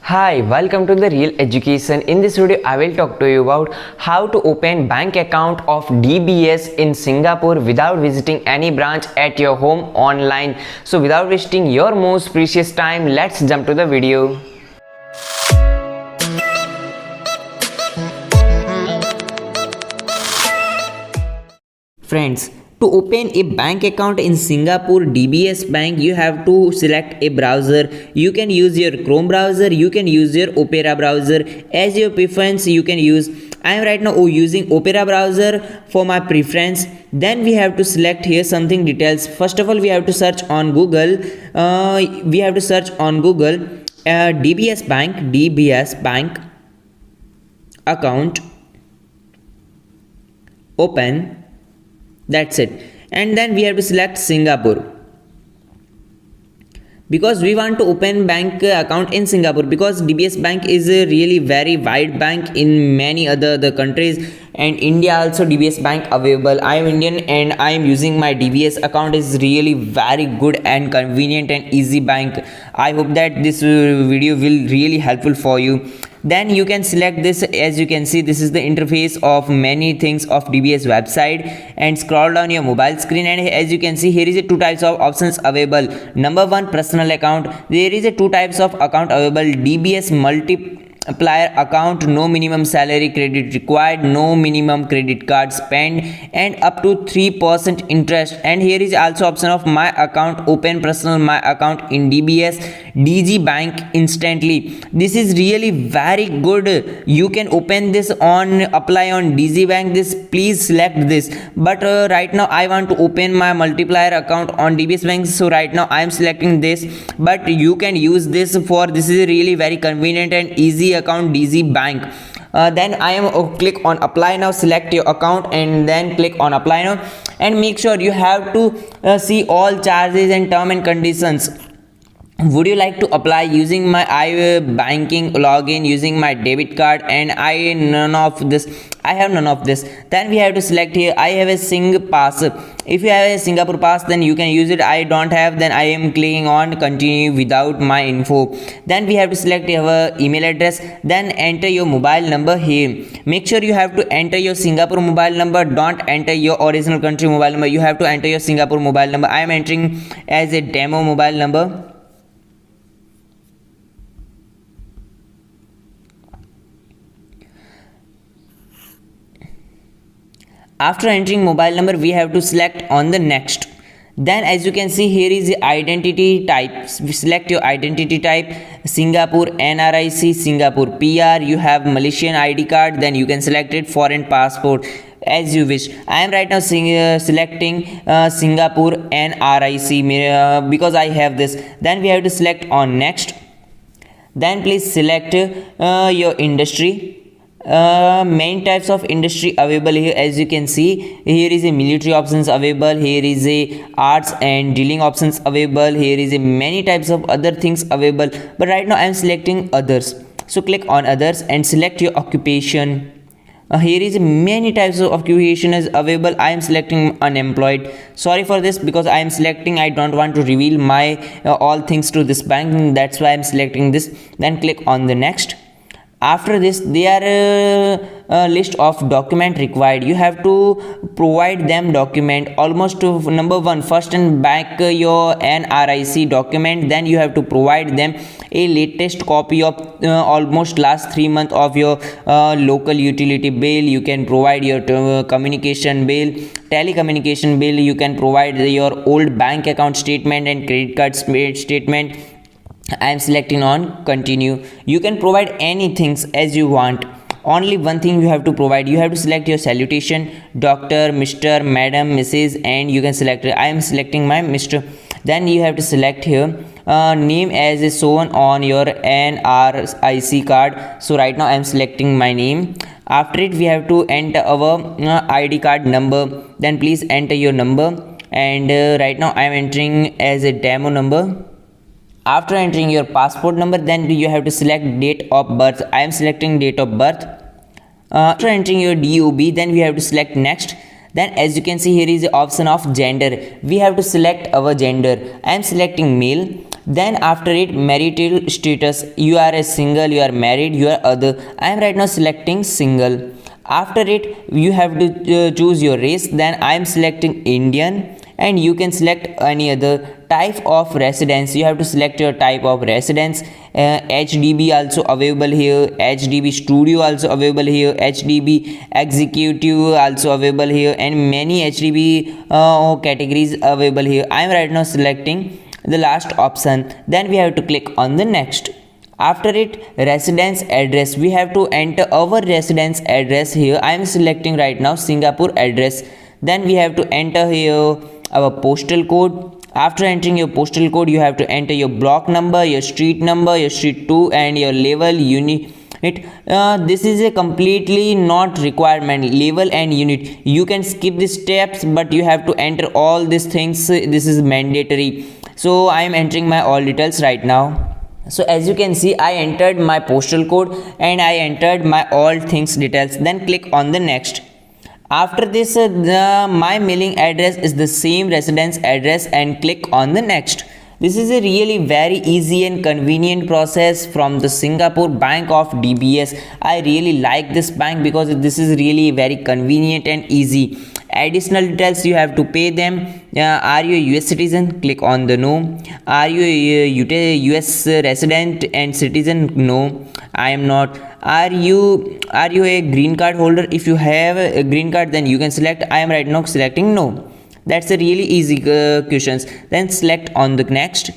Hi, welcome to the Real Education. In this video, I will talk to you about how to open bank account of DBS in Singapore without visiting any branch at your home online. So without wasting your most precious time, let's jump to the video. Friends, to open a bank account in Singapore DBS Bank, you have to select a browser. You can use your Chrome browser, you can use your Opera browser. As your preference, you can use. I am right now using Opera browser for my preference. Then we have to select here something details. First of all, we have to search on Google. DBS Bank account open. That's it. And then we have to select Singapore because we want to open bank account in Singapore, because DBS Bank is a really very wide bank in many other countries, and India also DBS Bank available. I am Indian and I am using my DBS account. Is really very good and convenient and easy bank. I hope that this video will really helpful for you. Then you can select this. As you can see, this is the interface of many things of DBS website, and scroll down your mobile screen, and as you can see, here is a two types of options available. Number one, personal account. There is a two types of account available. DBS multiplier account, no minimum salary credit required, no minimum credit card spend, and up to 3% interest. And here is also option of my account, open personal my account in DBS DG Bank instantly. This is really very good. You can open this on apply on DG Bank. This please select this. But right now I want to open my multiplier account on DBS Bank, so right now I am selecting this. But you can use this for this is really very convenient and easy account DG Bank. Then I am click on apply now. Select your account and then click on apply now, and make sure you have to see all charges and term and conditions. Would you like to apply using my iBanking login, using my debit card, and I have none of this. Then we have to select here I have a Sing pass. If you have a Singapore pass, then you can use it. I don't have, then I am clicking on continue without my info. Then we have to select your email address, then enter your mobile number here. Make sure you have to enter your Singapore mobile number. Don't enter your original country mobile number. You have to enter your Singapore mobile number. I am entering as a demo mobile number. After entering mobile number, we have to select on the next. Then as you can see, here is the identity type. Select your identity type: Singapore NRIC, Singapore PR. You have Malaysian ID card, then you can select it. Foreign passport, as you wish. I am right now selecting Singapore NRIC because I have this. Then we have to select on next. Then please select your industry. Main types of industry available here. As you can see, here is a military options available, here is a arts and dealing options available, here is a many types of other things available, but right now I am selecting others. So click on others and select your occupation. Here is many types of occupation is available. I am selecting unemployed. Sorry for this, because I am selecting, I don't want to reveal my all things to this bank, that's why I am selecting this. Then click on the next. After this, there are a list of document required. You have to provide them document almost to number one, first and back your NRIC document. Then you have to provide them a latest copy of almost last 3 months of your local utility bill. You can provide your communication bill, telecommunication bill. You can provide your old bank account statement and credit card statement. I am selecting on continue. You can provide anything as you want. Only one thing you have to provide. You have to select your salutation: Dr., Mr., Madam, Mrs., and you can select it. I am selecting my Mr. Then you have to select here name as is shown on your NRIC card. So right now I am selecting my name. After it, we have to enter our ID card number. Then please enter your number, and right now I am entering as a demo number. After entering your passport number, then you have to select date of birth. I am selecting date of birth. After entering your DOB, then we have to select next. Then as you can see, here is the option of gender. We have to select our gender. I am selecting male. Then after it, marital status, you are a single, you are married, you are other. I am right now selecting single. After it, you have to choose your race. Then I am selecting Indian, and you can select any other type of residence. You have to select your type of residence. HDB also available here, HDB studio also available here, HDB executive also available here, and many HDB categories available here. I am right now selecting the last option. Then we have to click on the next. After it, residence address, we have to enter our residence address here. I am selecting right now Singapore address. Then we have to enter here our postal code. After entering your postal code, you have to enter your block number, your street number, your street 2, and your level unit. This is a completely not requirement, level and unit. You can skip these steps, but you have to enter all these things. This is mandatory. So I am entering my all details right now. So as you can see, I entered my postal code and I entered my all things details. Then click on the next. After this, my mailing address is the same residence address, and click on the next. This is a really very easy and convenient process from the Singapore Bank of DBS. I really like this bank because this is really very convenient and easy. Additional details, you have to pay them. Are you a US citizen? Click on the no. Are you a US resident and citizen? No, I am not. Are you a green card holder? If you have a green card, then you can select. I am right now selecting no. That's a really easy questions. Then select on the next.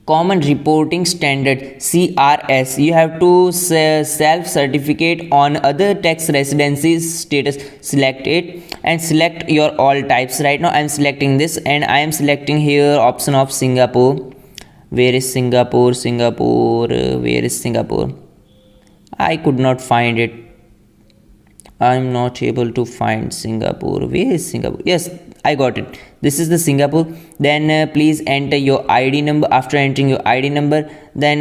Common Reporting Standard CRS, you have to self certificate on other tax residencies status. Select it and select your all types. Right now I am selecting this, and I am selecting here option of Singapore. Where is Singapore? Where is Singapore? I could not find it. I'm not able to find Singapore. Where is Singapore? Yes, I got it. This is the Singapore. Then please enter your ID number. After entering your ID number, then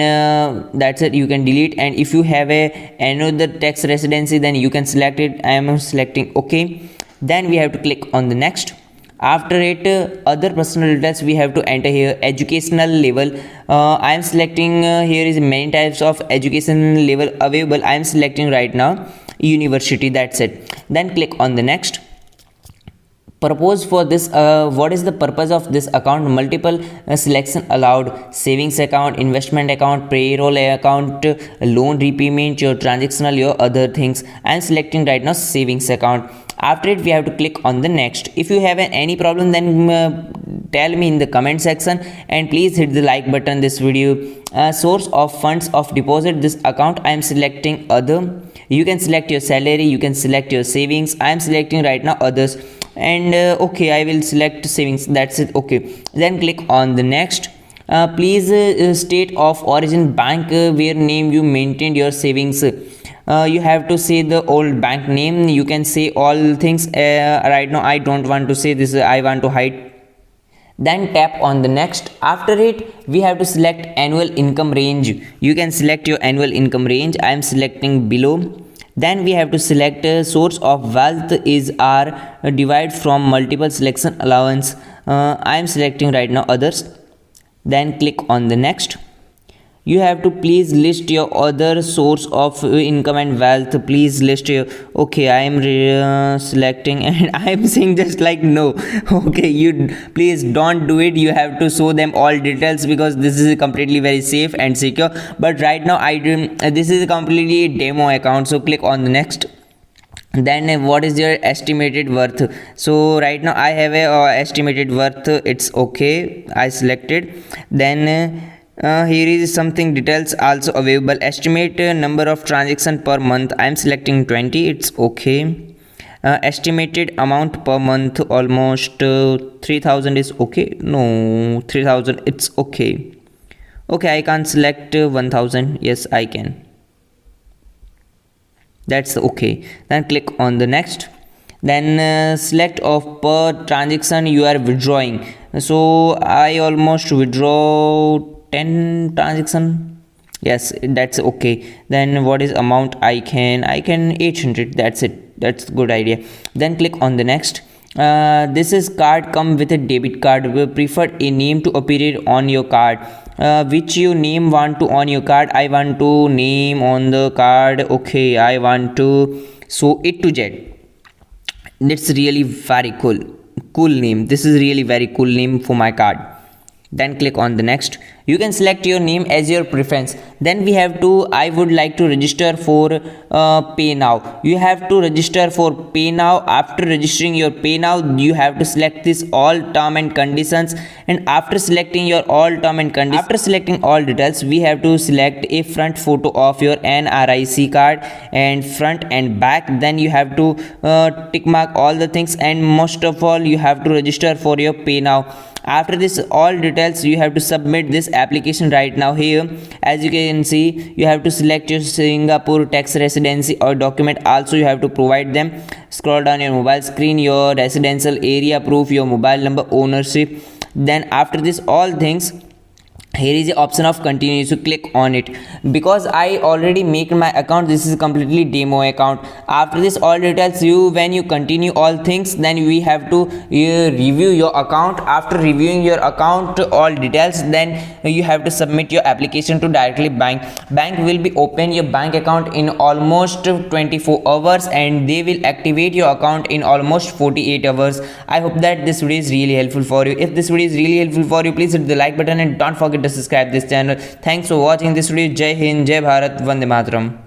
that's it. You can delete. And if you have another tax residency, then you can select it. I am selecting OK. Then we have to click on the next. After it, other personal details we have to enter here. Educational level, I am selecting here is many types of education level available. I am selecting right now university. That's it. Then click on the next. Purpose for this, what is the purpose of this account? Multiple selection allowed. Savings account, investment account, payroll account, loan repayment, your transactional, your other things. I am selecting right now savings account. After it, we have to click on the next. If you have any problem, then tell me in the comment section, and please hit the like button this video. Source of funds of deposit, this account I am selecting other. You can select your salary, you can select your savings. I am selecting right now others, and okay, I will select savings. That's it. Okay, then click on the next. Please state of origin bank where name you maintained your savings. You have to say the old bank name. You can say all things. Right now I don't want to say this. I want to hide. Then tap on the next. After it, we have to select annual income range. You can select your annual income range. I am selecting below. Then we have to select source of wealth is R, divide from multiple selection allowance. I am selecting right now others. Then click on the next. You have to please list your other source of income and wealth. Please list your. Okay, I am selecting, and I am saying just like no. Okay, you please don't do it. You have to show them all details because this is completely very safe and secure. But right now this is a completely demo account. So click on the next. Then what is your estimated worth? So right now I have a estimated worth. It's okay. I selected. Then here is something details also available. Estimate number of transaction per month. I am selecting 20. It's okay. Estimated amount per month almost 3000 is okay. No, 3000. It's okay. Okay, I can select 1000. Yes, I can. That's okay. Then click on the next. Then select of per transaction you are withdrawing. So I almost withdraw 10 transaction. Yes, that's okay. Then what is amount? I can 800. That's it. That's good idea. Then click on the next. This is card come with a debit card. We prefer a name to appear on your card. Which you name want to on your card? I want to name on the card. Okay, I want to show it to Jet. It's really very cool name. This is really very cool name for my card. Then click on the next. You can select your name as your preference. Then we have to, I would like to register for pay now. You have to register for pay now. After registering your pay now, you have to select this all term and conditions, and after selecting your all term and conditions, after selecting all details, we have to select a front photo of your NRIC card and front and back. Then you have to tick mark all the things, and most of all you have to register for your pay now. After this all details, you have to submit this application right now. Here as you can see, you have to select your Singapore tax residency or document. Also you have to provide them. Scroll down your mobile screen, your residential area proof, your mobile number, ownership. Then after this all things, here is the option of continue, so click on it. Because I already make my account, this is completely demo account. After this all details, when you continue all things, then we have to review your account. After reviewing your account all details, then you have to submit your application to directly bank. Bank will be open your bank account in almost 24 hours, and they will activate your account in almost 48 hours. I hope that this video is really helpful for you. If this video is really helpful for you, please hit the like button and don't forget to subscribe this channel. Thanks for watching this video. Jai Hind, Jai Bharat, Vande Mataram.